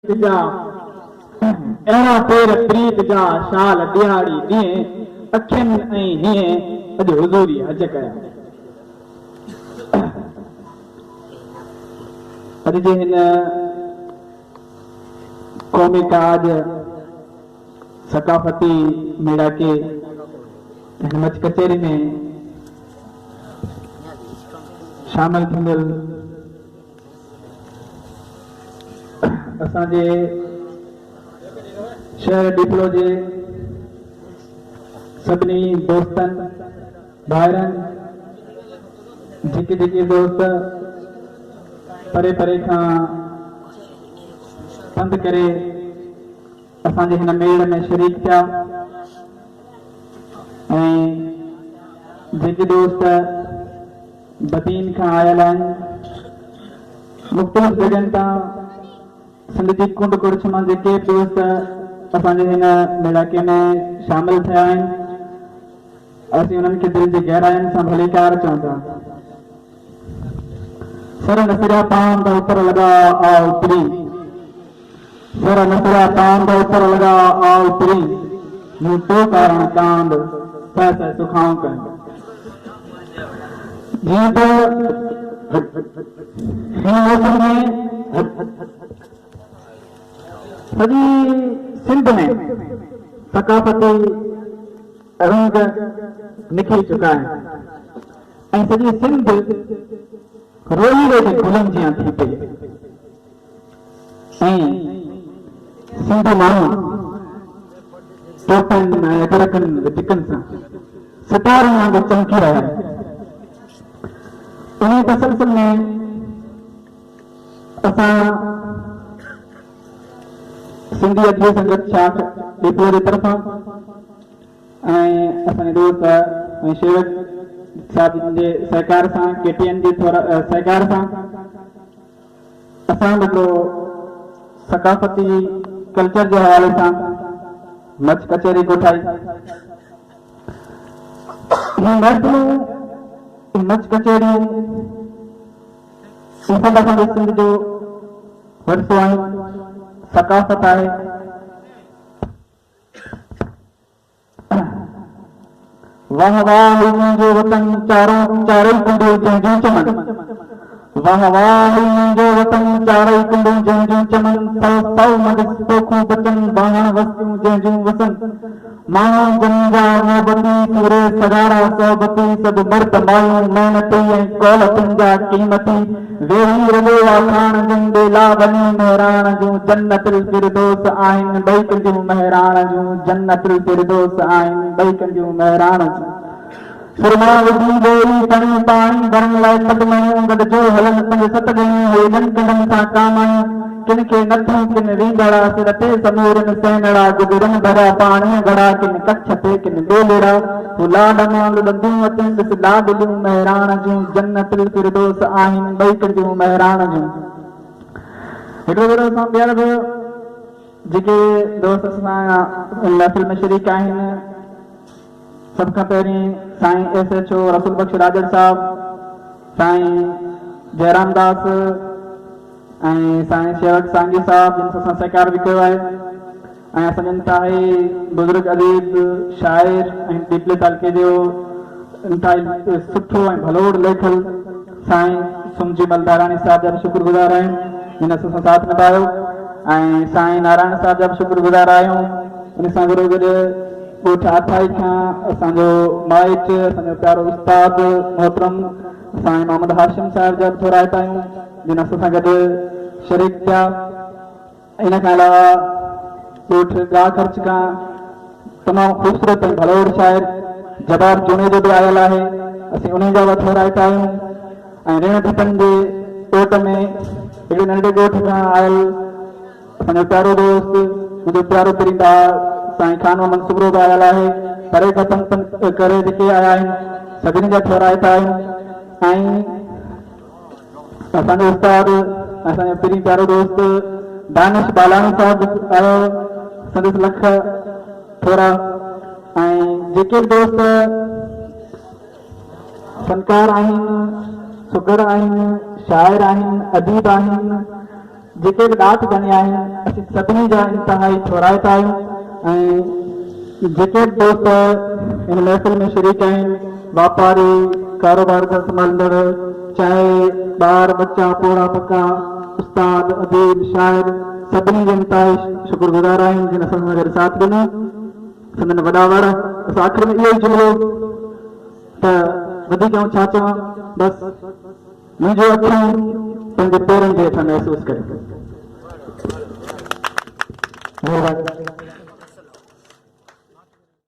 जा अहिड़ा पेर प्रीत जा शाल ॾियारी ॾींहं अखियुनि ऐं हीअं अॼु हुज़ूरी हज कया। अॼु जे हिन क़ौमी ताज सकाफ़ती मेला के हिन मच कचहरी में शामिल थींदड़ असांजे शहर डिपलो जे सभिनी दोस्तनि भाइरनि जेके जेके दोस्त परे परे खां पंध करे असांजे हिन मेल में शरीक थिया ऐं जेके दोस्त बदीन खां आयल आहिनि मुख़्तलिफ़ जॻहनि तां सिंध जी कुंड कुड़छ मां जेके दोस्त असांजे हिन इलाइक़े में शामिल थिया आहिनि असीं उन्हनि खे दिलि जी गहराइनि सां भलीकार चऊं था। सर नसरिया पान का ऊपर लगा आ ऊपरी, सर नसरिया पान का ऊपर लगा आ ऊपरी, यूं तो कारण कांड पैसे सुखाऊं कर जीअं त हिन मौसम में सॼी सिंध में सकाफ़ती रंग निखरी चुका आहिनि ऐं सॼी सिंध रोईरे जे गुलनि जीअं थी पई ऐं सिंध माण्हू टोपनि ऐं अदरकनि टिकनि सां सितारनि वांगुरु चमकी रहिया आहिनि। इन तसलसल में असां सिंधी अदबी संगत शाख डिपलो जे तरफ़ां ऐं असांजे दोस्त ऐं शेवक साहब जे सहकार सां केटीएन जे सहकार सां असां हिकिड़ो सकाफ़ती कल्चर जे हवाले सां मच कचहरी कोठाई। मच कचहरी असांजे सिंध जो वरसो आहे, सकाफ़त आहे। वाह वाह मुंहिंजो वतन चारई कुंडूं जंहिंजूं चमन, वाह वाह मुंहिंजो वतन चारई कुंडूं जंहिंजूं चमन, सौ मदद तोखूं बचन बाहण वसियूं जंहिंजूं वसन, माण्हू जंजा मोहबती सूरे सगारा सोबती सभु मर्द मायूं मेहनती ऐं कौलतुनि जा क़ीमती, वेही रगो आखाण जूं बेला बनी महराण जूं जन्नतुल फिरदौस आहिनि ॿई कंदियूं महराण जूं, जन्नतुल फिरदौस आहिनि ॿई कंदियूं महराण जूं। सुरमा विझी गोरी खणी पाणी भरण लाइ कदमूं गॾिजो हलनि पंज सत ॼणियूं हेॾनि कंडनि सां कामायूं, किन खे नथियूं किन रींदड़ा सिर ते समूरनि सेनड़ा गुजरनि भरिया पाणीअ घड़ा, किन कच्छ ते किन ॿेलड़ा लाड मां लुॾंदियूं अचनि ॾिस लाडलियूं महराण जूं, जन्नतुल फिरदौस आहिनि ॿई कंदियूं महराण जूं। हिकिड़ो भेरो असां ॿीहर बि जेके दोस्त असां महफ़िल में शरीक आहिनि, सब खां पहिरीं साईं SHO रसूल बख्श राजड़ साहब, साईं जयराम दास ऐं साईं शेवक सांगी साहब जिन सां सहकार बि कयो आहे ऐं असांजे इंतिहाई बुज़ुर्ग अदीब शाइर ऐं डिपले तालके जो इंतिहाई सुठो ऐं भलोड़ लेखल साईं सुमजी मलदाराणी साहब जा बि शुक्रगुज़ार आहियूं जिन असां साथ निभायो ऐं साईं नारायण साहब जा बि शुक्रगुज़ार आहियूं। इन सां गॾो गॾु ॻोठ आथाई खां असांजो माइट असांजो प्यारो उस्ताद मोहतरम साईं मोहम्मद हाशिम साहिब जा बि थोरा आहियूं जिन असां सां गॾु शरीक थिया। इन खां अलावा ॻोठ गा ख़र्च खां तमामु ख़ूबसूरत ऐं भलोड़ शाइर जवाब जूने जो बि आयल आहे, असीं उन जा बि थोरा आहियूं ऐं ऋण भिटनि जे ॻोठ में हिकिड़े नंढे ॻोठ खां आयल असांजो प्यारो दोस्त मुंहिंजो प्यारो परिंदा साईं खानो मनसूबरो बि आयल आहे, परे खां पंध करे जेके आया आहिनि सभिनी जा थोरा आहियूं ऐं असांजो उस्ताद असांजो पहिरीं प्यारो दोस्त दानिश बालाणी साहब आयो, संदसि लख थोरा ऐं जेके दोस्त फनकार आहिनि, सुगर आहिनि, शाइर आहिनि, अदीब आहिनि, जेके बि ॾाठ बणिया आहिनि असीं सभिनी जा इंतिहाई छोराइत आहियूं ऐं जेके बि दोस्त हिन महफ़िल में शरीक आहिनि वापारी कारोबार जा संभालंदड़ चाहे ॿार बच्चा पोड़ा पका उस्ताद अदीब शाइर सभिनी जे इंतिहाई शुक्रगुज़ार आहियूं जिन असां सां गॾु साथ ॾिनो संदन वॾा वार असां आख़िर में इहो ई जुमिलो त वधीक छा चवां बसि मुंहिंजो अखियूं पंहिंजे पेरनि जे हेठां महसूसु करे।